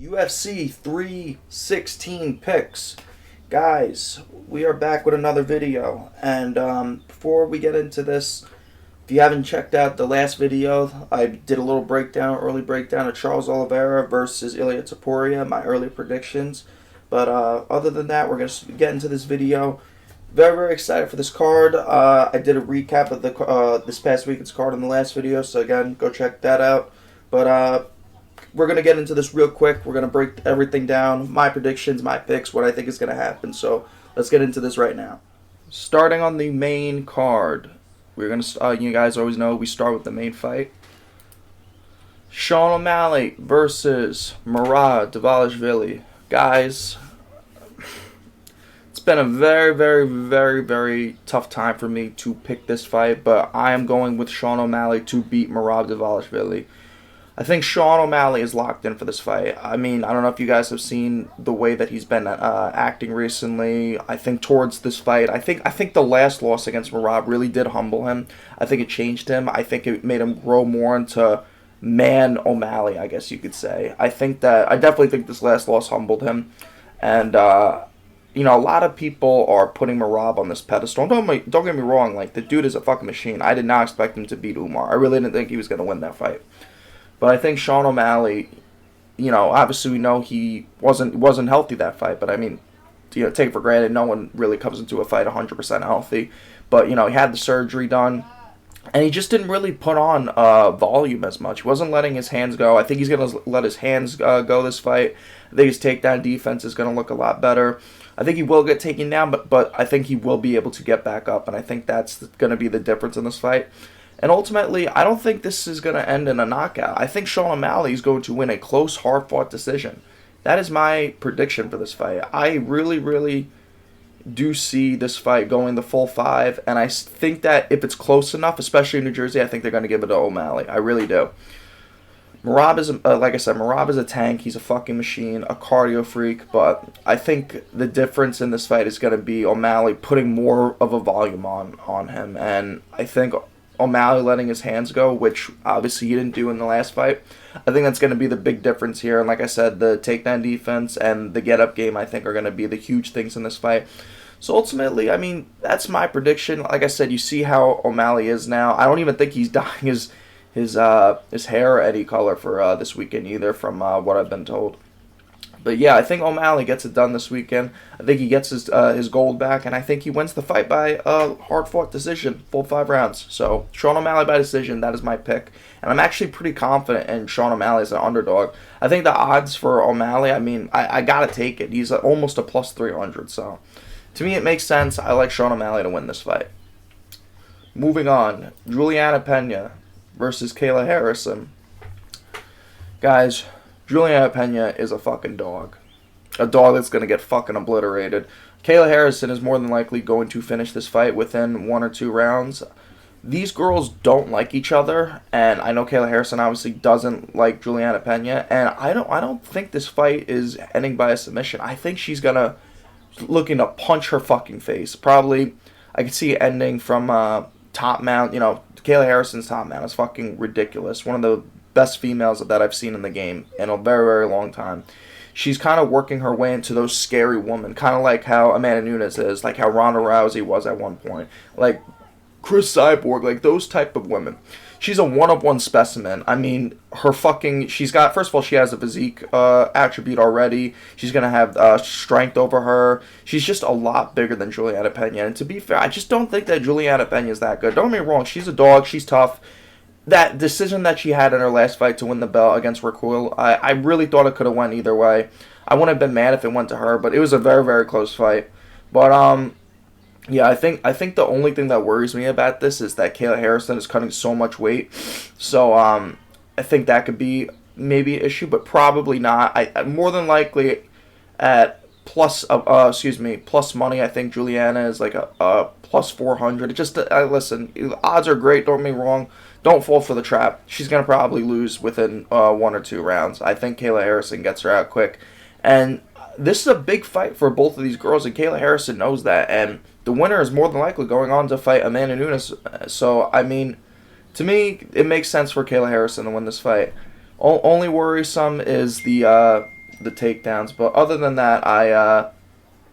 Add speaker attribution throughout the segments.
Speaker 1: UFC 316 picks. Guys, we are back with another video. And before we get into this, if you haven't checked out the last video, I did a little early breakdown of Charles Oliveira versus Ilia Topuria, my early predictions. But other than that, we're going to get into this video. Very, very excited for this card. I did a recap of the this past weekend's card in the last video, so again, go check that out. But we're going to get into this real quick. We're going to break everything down, my predictions, my picks, what I think is going to happen. So let's get into this right now. Starting on the main card, we're going to, you guys always know, we start with the main fight. Sean O'Malley versus Murad Dvalishvili. Guys, it's been a very, very, very, very tough time for me to pick this fight, but I am going with Sean O'Malley to beat Murad Dvalishvili. I think Sean O'Malley is locked in for this fight. I mean, I don't know if you guys have seen the way that he's been acting recently. I think towards this fight, I think the last loss against Murad really did humble him. I think it changed him. I think it made him grow more into man O'Malley, I guess you could say. I definitely think this last loss humbled him. And, you know, a lot of people are putting Murad on this pedestal. Don't get me wrong, like, the dude is a fucking machine. I did not expect him to beat Umar. I really didn't think he was going to win that fight. But I think Sean O'Malley, you know, obviously we know he wasn't healthy that fight. But I mean, you know, take it for granted, no one really comes into a fight 100% healthy. But, you know, he had the surgery done. And he just didn't really put on volume as much. He wasn't letting his hands go. I think he's going to let his hands go this fight. I think his takedown defense is going to look a lot better. I think he will get taken down, but I think he will be able to get back up. And I think that's going to be the difference in this fight. And ultimately, I don't think this is going to end in a knockout. I think Sean O'Malley is going to win a close, hard-fought decision. That is my prediction for this fight. I really, really do see this fight going the full 5, and I think that if it's close enough, especially in New Jersey, I think they're going to give it to O'Malley. I really do. Murad is, like I said, Murad is a tank. He's a fucking machine, a cardio freak, but I think the difference in this fight is going to be O'Malley putting more of a volume on him, and I think O'Malley letting his hands go, which obviously he didn't do in the last fight. I think that's going to be the big difference here. And like I said, the takedown defense and the get-up game, I think, are going to be the huge things in this fight. So ultimately, I mean, that's my prediction. Like I said, you see how O'Malley is now. I don't even think he's dyeing his hair any color for this weekend either, from what I've been told. But yeah, I think O'Malley gets it done this weekend. I think he gets his gold back, and I think he wins the fight by a hard-fought decision, full 5 rounds. So Sean O'Malley by decision, that is my pick. And I'm actually pretty confident in Sean O'Malley as an underdog. I think the odds for O'Malley, I mean, I got to take it. He's almost a plus 300, so to me it makes sense. I like Sean O'Malley to win this fight. Moving on, Juliana Pena versus Kayla Harrison. Guys, Juliana Pena is a fucking dog. A dog that's going to get fucking obliterated. Kayla Harrison is more than likely going to finish this fight within 1 or 2 rounds. These girls don't like each other, and I know Kayla Harrison obviously doesn't like Juliana Pena, and I don't think this fight is ending by a submission. I think she's going to looking to punch her fucking face. Probably, I could see it ending from top mount. You know, Kayla Harrison's top mount is fucking ridiculous. One of the best females that I've seen in the game in a very, very long time. She's kind of working her way into those scary women, kind of like how Amanda Nunes is, like how Ronda Rousey was at one point, like Chris Cyborg, like those type of women. She's a one-of-one specimen. I mean, she's got, first of all, she has a physique attribute already. She's going to have strength over her. She's just a lot bigger than Juliana Pena. And to be fair, I just don't think that Juliana Pena is that good. Don't get me wrong, she's a dog, she's tough. That decision that she had in her last fight to win the belt against Raquel, I really thought it could have went either way. I wouldn't have been mad if it went to her, but it was a very, very close fight. But yeah, I think the only thing that worries me about this is that Kayla Harrison is cutting so much weight. So I think that could be maybe an issue, but probably not. I more than likely at plus money. I think Juliana is like a plus 400. It just listen, odds are great. Don't get me wrong. Don't fall for the trap. She's going to probably lose within 1 or 2 rounds. I think Kayla Harrison gets her out quick. And this is a big fight for both of these girls, and Kayla Harrison knows that. And the winner is more than likely going on to fight Amanda Nunes. So, I mean, to me, it makes sense for Kayla Harrison to win this fight. Only worrisome is the the takedowns. But other than that,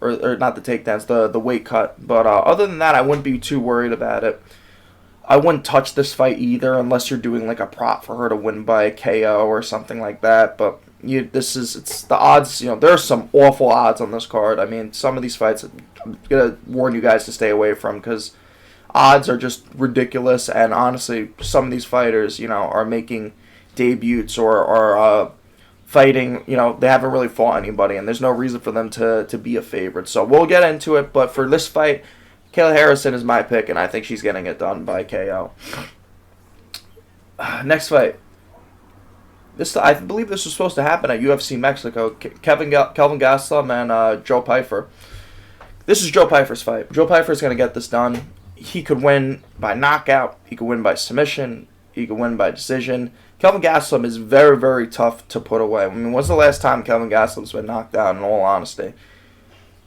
Speaker 1: or not the takedowns, the weight cut. But other than that, I wouldn't be too worried about it. I wouldn't touch this fight either unless you're doing like a prop for her to win by a KO or something like that. But it's the odds. There's some awful odds on this card. I mean, some of these fights, I'm gonna warn you guys to stay away from because odds are just ridiculous. And honestly, some of these fighters, are making debuts or are fighting. They haven't really fought anybody, and there's no reason for them to be a favorite. So we'll get into it. But for this fight, Kayla Harrison is my pick, and I think she's getting it done by KO. Next fight. I believe this was supposed to happen at UFC Mexico. Kelvin Gastelum and Joe Pyfer. This is Joe Pyfer's fight. Joe Pyfer's going to get this done. He could win by knockout. He could win by submission. He could win by decision. Kelvin Gastelum is very, very tough to put away. I mean, when's the last time Kelvin Gastelum's been knocked down, in all honesty?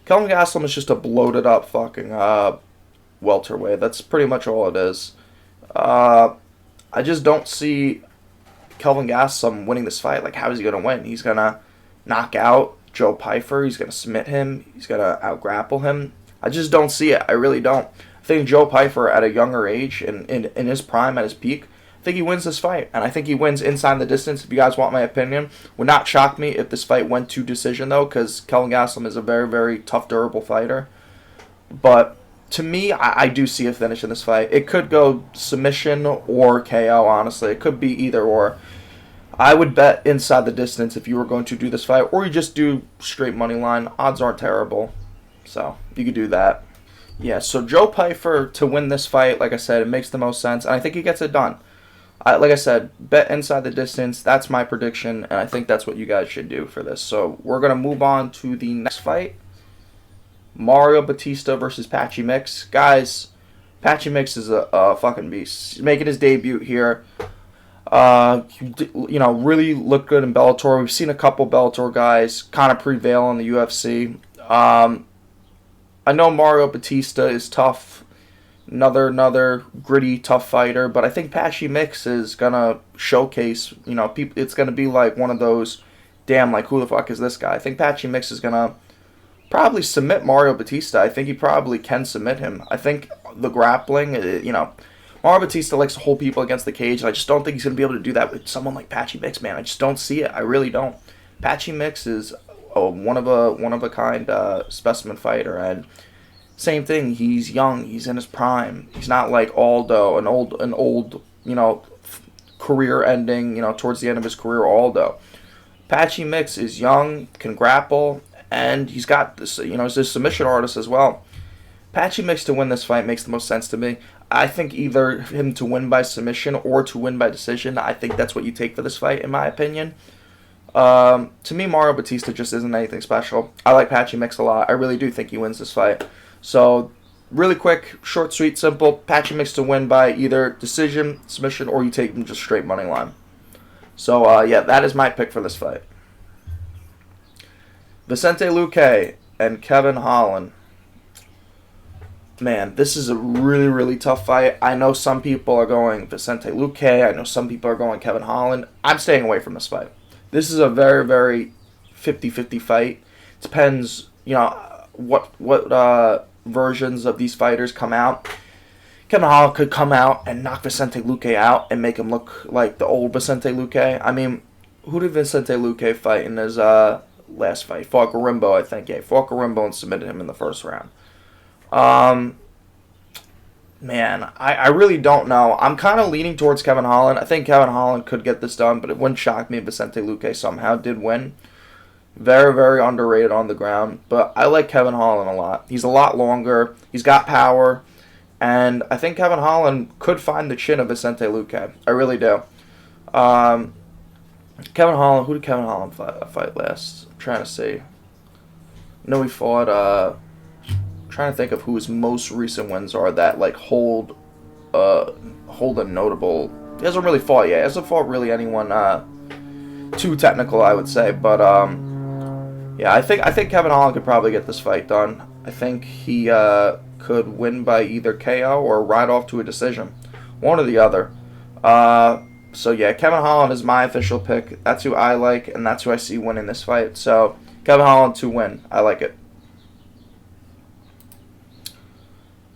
Speaker 1: Kelvin Gastelum is just a bloated up fucking welterweight. That's pretty much all it is. I just don't see Kelvin Gastelum winning this fight. Like, how is he going to win? He's going to knock out Joe Pyfer. He's going to submit him. He's going to out-grapple him. I just don't see it. I really don't. I think Joe Pyfer, at a younger age, in his prime, at his peak, I think he wins this fight. And I think he wins inside the distance. If you guys want my opinion, would not shock me if this fight went to decision, though, because Kelvin Gastelum is a very, very tough, durable fighter. But to me, I do see a finish in this fight. It could go submission or KO, honestly. It could be either or. I would bet inside the distance if you were going to do this fight, or you just do straight money line. Odds aren't terrible, so you could do that. Yeah, so Joe Pyfer to win this fight, like I said, it makes the most sense, and I think he gets it done. Like I said, bet inside the distance. That's my prediction, and I think that's what you guys should do for this. So we're going to move on to the next fight. Mario Batista versus Patchy Mix. Guys, Patchy Mix is a fucking beast. He's making his debut here. Really looked good in Bellator. We've seen a couple Bellator guys kind of prevail in the UFC. I know Mario Batista is tough. Another gritty, tough fighter, but I think Patchy Mix is gonna showcase, people. It's gonna be like one of those, damn, like, who the fuck is this guy? I think Patchy Mix is gonna probably submit Mario Batista. I think he probably can submit him. I think the grappling, Mario Batista likes to hold people against the cage, and I just don't think he's gonna be able to do that with someone like Patchy Mix, man. I just don't see it. I really don't. Patchy Mix is one of a kind specimen fighter, and same thing. He's young. He's in his prime. He's not like Aldo, an old, career ending, towards the end of his career Aldo. Patchy Mix is young, can grapple, and he's got this, he's a submission artist as well. Patchy Mix to win this fight makes the most sense to me. I think either him to win by submission or to win by decision. I think that's what you take for this fight, in my opinion. To me, Mario Batista just isn't anything special. I like Patchy Mix a lot. I really do think he wins this fight. So, really quick, short, sweet, simple. Patchy Mix to win by either decision, submission, or you take him just straight money line. So, that is my pick for this fight. Vicente Luque and Kevin Holland. Man, this is a really, really tough fight. I know some people are going Vicente Luque. I know some people are going Kevin Holland. I'm staying away from this fight. This is a very, very 50-50 fight. Depends, what versions of these fighters come out. Kevin Holland could come out and knock Vicente Luque out and make him look like the old Vicente Luque. I mean, who did Vicente Luque fight in his last fight? Fought Garimbo, I think. Yeah, fought Garimbo and submitted him in the first round. Man, I really don't know. I'm kind of leaning towards Kevin Holland. I think Kevin Holland could get this done, but it wouldn't shock me if Vicente Luque somehow did win. Very, very underrated on the ground, but I like Kevin Holland a lot. He's a lot longer. He's got power, and I think Kevin Holland could find the chin of Vicente Luque. I really do. Kevin Holland, who did Kevin Holland fight last? I'm trying to see. I know he fought, trying to think of who his most recent wins are that hold a notable. He hasn't really fought yet. He hasn't fought really anyone too technical, I would say. But I think Kevin Holland could probably get this fight done. I think he could win by either KO or ride off to a decision, one or the other. So yeah, Kevin Holland is my official pick. That's who I like, and that's who I see winning this fight. So Kevin Holland to win. I like it.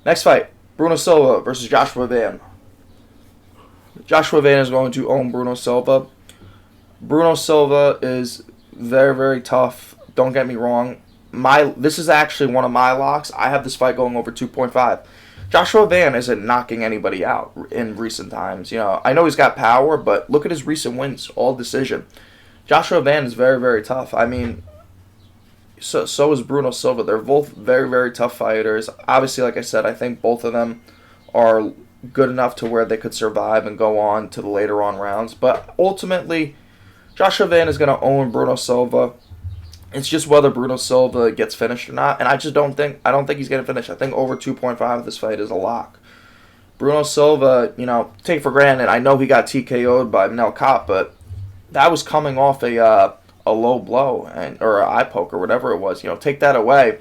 Speaker 1: Next fight, Bruno Silva versus Joshua Van. Joshua Van is going to own Bruno Silva. Bruno Silva is very, very tough. Don't get me wrong. This is actually one of my locks. I have this fight going over 2.5. Joshua Van isn't knocking anybody out in recent times. You know, I know he's got power, but look at his recent wins, all decision. Joshua Van is very, very tough. I mean, so is Bruno Silva. They're both very, very tough fighters. Obviously, like I said, I think both of them are good enough to where they could survive and go on to the later on rounds. But ultimately, Joshua Van is going to own Bruno Silva. It's just whether Bruno Silva gets finished or not, and I don't think he's going to finish. I think over 2.5 of this fight is a lock. Bruno Silva, you know, take for granted, I know he got TKO'd by Mel Kopp, but that was coming off a low blow or an eye poke or whatever it was. You know, take that away,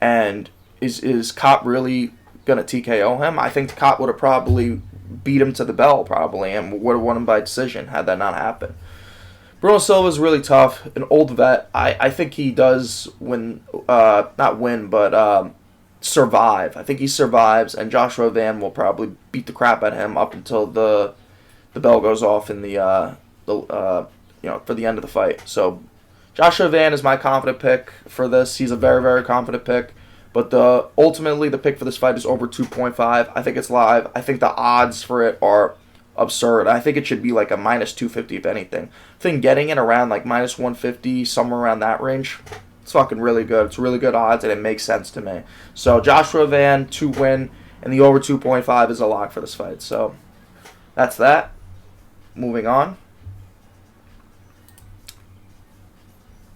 Speaker 1: and is Kopp really going to TKO him? I think Kopp would have probably beat him to the bell probably and would have won him by decision had that not happened. Bruno Silva is really tough, an old vet. I think he does win, not win, but survive. I think he survives, and Joshua Van will probably beat the crap out of him up until the bell goes off in the for the end of the fight. So Joshua Van is my confident pick for this. He's a very, very confident pick. But ultimately the pick for this fight is over 2.5. I think it's live. I think the odds for it are absurd. I think it should be like a minus 250 if anything. I think getting it around like minus 150, somewhere around that range, it's fucking really good. It's really good odds, and it makes sense to me. So Joshua Van to win, and the over 2.5 is a lock for this fight. So that's that. Moving on.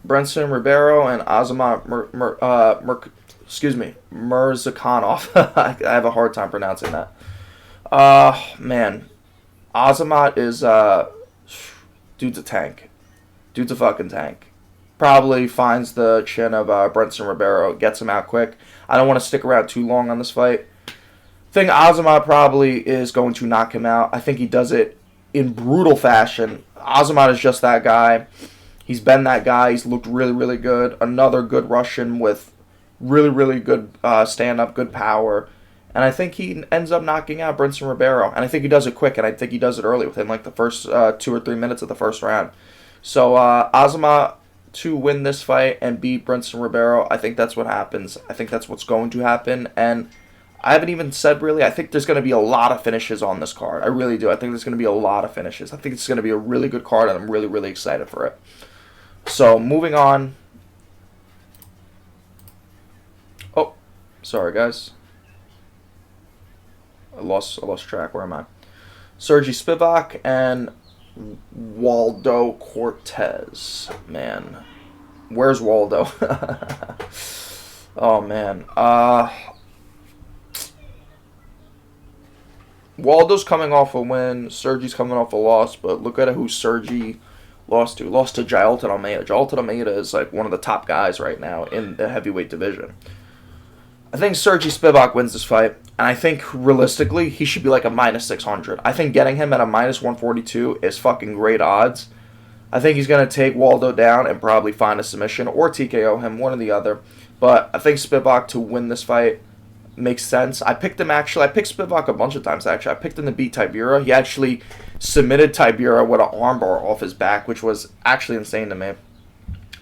Speaker 1: Brenson Ribeiro and Azamat Murzakanov. I have a hard time pronouncing that. Man. Azamat is, dude's a tank. Dude's a fucking tank. Probably finds the chin of Brenson Ribeiro, gets him out quick. I don't want to stick around too long on this fight. I think Azamat probably is going to knock him out. I think he does it in brutal fashion. Azamat is just that guy. He's been that guy. He's looked really, really good. Another good Russian with really, really good stand-up, good power. And I think he ends up knocking out Brenson Ribeiro. And I think he does it quick, and I think he does it early within like the first 2 or 3 minutes of the first round. So Azamat to win this fight and beat Brenson Ribeiro, I think that's what happens. I think that's what's going to happen. And I haven't even said really, I think there's going to be a lot of finishes on this card. I really do. I think there's going to be a lot of finishes. I think it's going to be a really good card, and I'm really, really excited for it. So moving on. Oh, sorry guys. I lost track. Where am I? Sergey Spivak and Waldo Cortez. Man, where's Waldo? Oh man. Waldo's coming off a win. Sergey's coming off a loss. But look at who Sergey lost to. Lost to Jailton Almeida. Jailton Almeida is like one of the top guys right now in the heavyweight division. I think Sergey Spivak wins this fight, and I think realistically he should be like a minus 600. I think getting him at a minus 142 is fucking great odds. I think he's going to take Waldo down and probably find a submission or TKO him, one or the other. But I think Spivak to win this fight makes sense. I picked Spivak a bunch of times actually. I picked him to beat Tibura. He actually submitted Tibura with an armbar off his back, which was actually insane to me.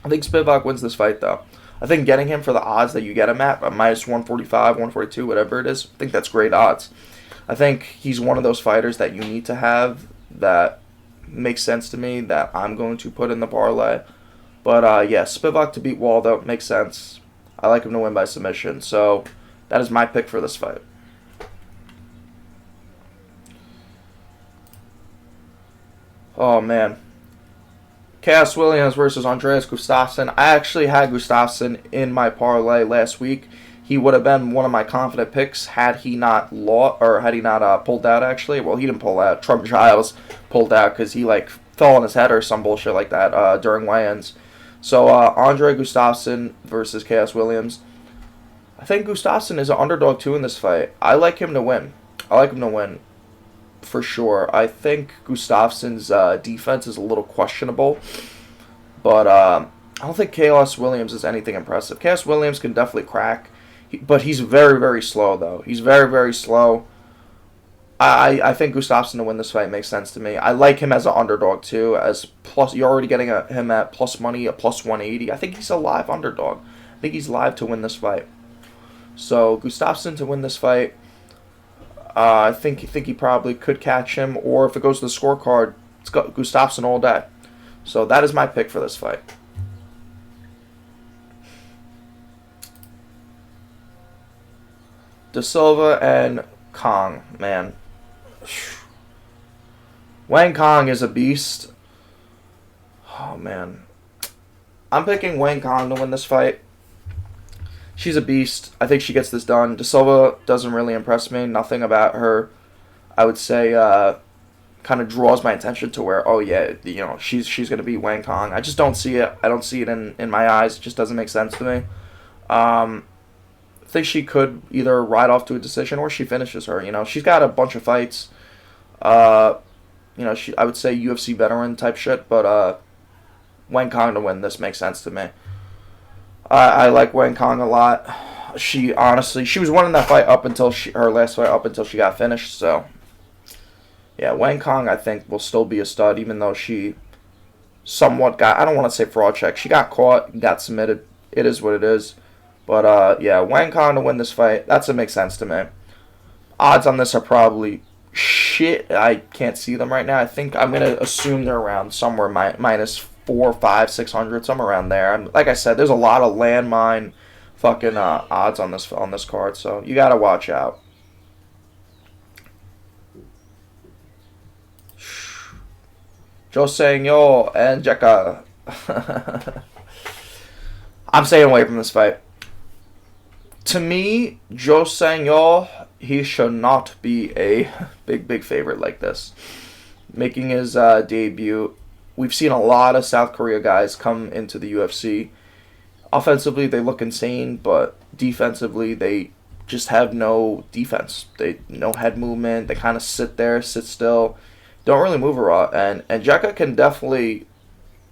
Speaker 1: I think Spivak wins this fight though. I think getting him for the odds that you get him at minus 145, 142, whatever it is, I think that's great odds. I think he's one of those fighters that you need to have that makes sense to me that I'm going to put in the parlay. But yeah, Spivak to beat Waldo makes sense. I like him to win by submission. So that is my pick for this fight. Oh man. Chaos Williams versus Andreas Gustafsson. I actually had Gustafsson in my parlay last week. He would have been one of my confident picks had he not pulled out. Actually, well, he didn't pull out. Trump Giles pulled out because he like fell on his head or some bullshit like that during weigh-ins. So Andre Gustafsson versus Chaos Williams. I think Gustafsson is an underdog too in this fight. I like him to win. for sure. I think Gustafsson's defense is a little questionable, but I don't think Chaos Williams is anything impressive. Chaos Williams can definitely crack, but he's very, very slow, though. He's very, very slow. I think Gustafsson to win this fight makes sense to me. I like him as an underdog, too. As plus, you're already getting him at plus money, at plus 180. I think he's a live underdog. I think he's live to win this fight. So, Gustafsson to win this fight. I think he probably could catch him. Or if it goes to the scorecard, it's got Gustafsson all day. So, that is my pick for this fight. Da Silva and Kong, man. Wang Kong is a beast. Oh, man. I'm picking Wang Kong to win this fight. She's a beast. I think she gets this done. Da Silva doesn't really impress me. Nothing about her, I would say, kind of draws my attention to where, oh, yeah, she's going to beat Wang Kong. I just don't see it. I don't see it in my eyes. It just doesn't make sense to me. I think she could either ride off to a decision or she finishes her. She's got a bunch of fights. I would say UFC veteran type shit, but Wang Kong to win this makes sense to me. I like Wang Kong a lot. She was winning that fight up until her last fight up until she got finished. So yeah, Wang Kong I think will still be a stud, even though she somewhat got, I don't want to say fraud check. She got caught, got submitted. It is what it is. But, yeah, Wang Kong to win this fight, that makes sense to me. Odds on this are probably shit. I can't see them right now. I think I'm going to assume they're around somewhere minus 4, 5, 600, somewhere around there. Like I said, there's a lot of landmine fucking odds on this card, so you got to watch out. Joe Sang-yo and Jeka. I'm staying away from this fight. To me, Joe Sang-yo, he should not be a big favorite like this. Making his debut, we've seen a lot of South Korea guys come into the UFC. Offensively, they look insane, but defensively, they just have no defense. No head movement. They kind of sit there, sit still, don't really move a lot. And Jeka can definitely,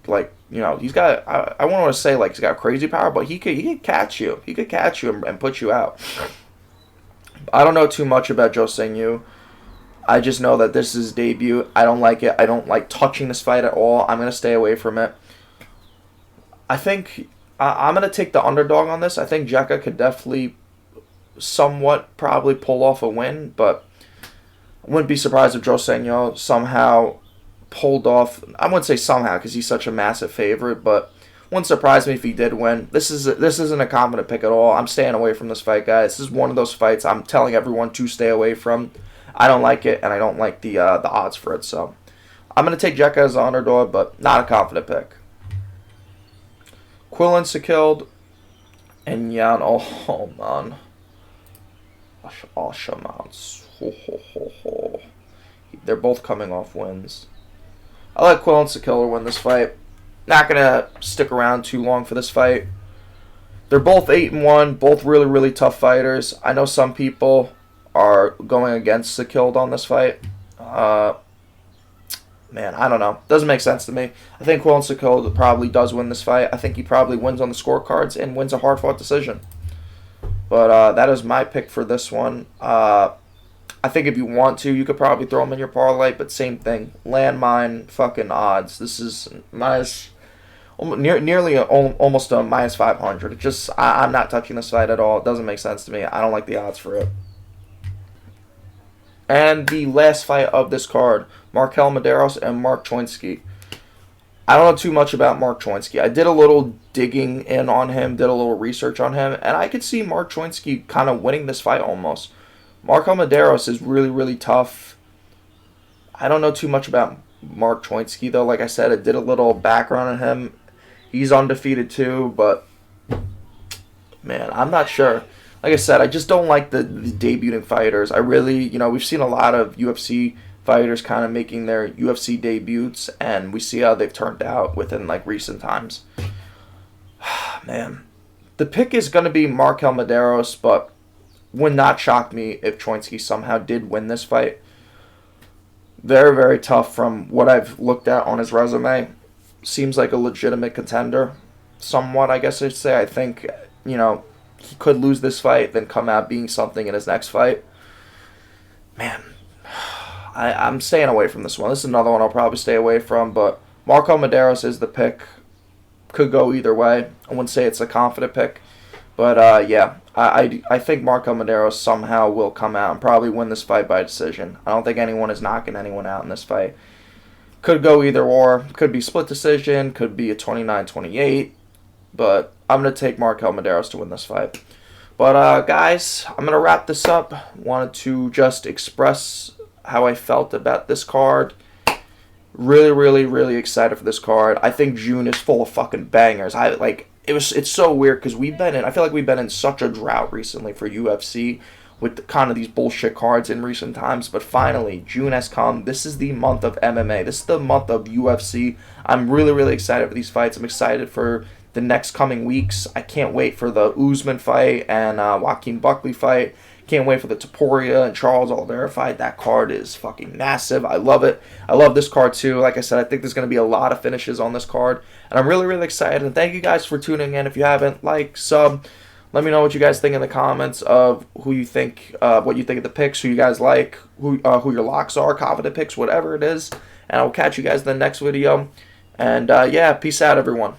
Speaker 1: he's got, I won't want to say he's got crazy power, but he could catch you. He could catch you and put you out. I don't know too much about Joe Sang-yo. I just know that this is his debut. I don't like it. I don't like touching this fight at all. I'm going to stay away from it. I think I'm going to take the underdog on this. I think Jeka could definitely somewhat probably pull off a win, but I wouldn't be surprised if Joe Sang-yo somehow pulled off. I wouldn't say somehow because he's such a massive favorite, but wouldn't surprise me if he did win. This isn't a confident pick at all. I'm staying away from this fight, guys. This is one of those fights I'm telling everyone to stay away from. I don't like it, and I don't like the odds for it. So I'm gonna take Jeka as an underdog, but not a confident pick. Quillen Sekilde and Jan man. They're both coming off wins. I like Quillen Sekilde to win this fight. Not going to stick around too long for this fight. They're both 8-1, both really, really tough fighters. I know some people are going against Sekilde on this fight. Man, I don't know. Doesn't make sense to me. I think Quillen Sekilde probably does win this fight. I think he probably wins on the scorecards and wins a hard-fought decision. But that is my pick for this one. I think if you want to, you could probably throw him in your parlay, but same thing. Landmine fucking odds. This is nearly almost a minus 500. I'm not touching this fight at all. It doesn't make sense to me. I don't like the odds for it. And the last fight of this card, Markel Medeiros and Mark Choinsky. I don't know too much about Mark Choinsky. I did a little digging in on him, did a little research on him, and I could see Mark Choinsky kind of winning this fight almost. Markel Medeiros is really, really tough. I don't know too much about Mark Choinsky, though. Like I said, I did a little background on him. He's undefeated, too, but, man, I'm not sure. Like I said, I just don't like the debuting fighters. I really, we've seen a lot of UFC fighters kind of making their UFC debuts, and we see how they've turned out within, recent times. Man. The pick is going to be Markel Medeiros, but would not shock me if Choinsky somehow did win this fight. Very, very tough from what I've looked at on his resume. Seems like a legitimate contender, somewhat, I guess I'd say. I think, he could lose this fight, then come out being something in his next fight. Man, I'm staying away from this one. This is another one I'll probably stay away from, but Marco Medeiros is the pick. Could go either way. I wouldn't say it's a confident pick. But, yeah, I think Marco Medeiros somehow will come out and probably win this fight by decision. I don't think anyone is knocking anyone out in this fight. Could go either or. Could be split decision. Could be a 29-28. But I'm going to take Marco Medeiros to win this fight. But, guys, I'm going to wrap this up. Wanted to just express how I felt about this card. Really, really, really excited for this card. I think June is full of fucking bangers. It's so weird because I feel like we've been in such a drought recently for UFC with kind of these bullshit cards in recent times. But finally, June has come. This is the month of MMA. This is the month of UFC. I'm really, really excited for these fights. I'm excited for the next coming weeks. I can't wait for the Usman fight and Joaquin Buckley fight. Can't wait for the Topuria and Charles Oliveira fight. That card is fucking massive. I love it. I love this card too. Like I said, I think there's going to be a lot of finishes on this card. And I'm really, really excited. And thank you guys for tuning in. If you haven't, sub. Let me know what you guys think in the comments of who you think, what you think of the picks, who you guys like, who your locks are, confident picks, whatever it is. And I will catch you guys in the next video. And yeah, peace out, everyone.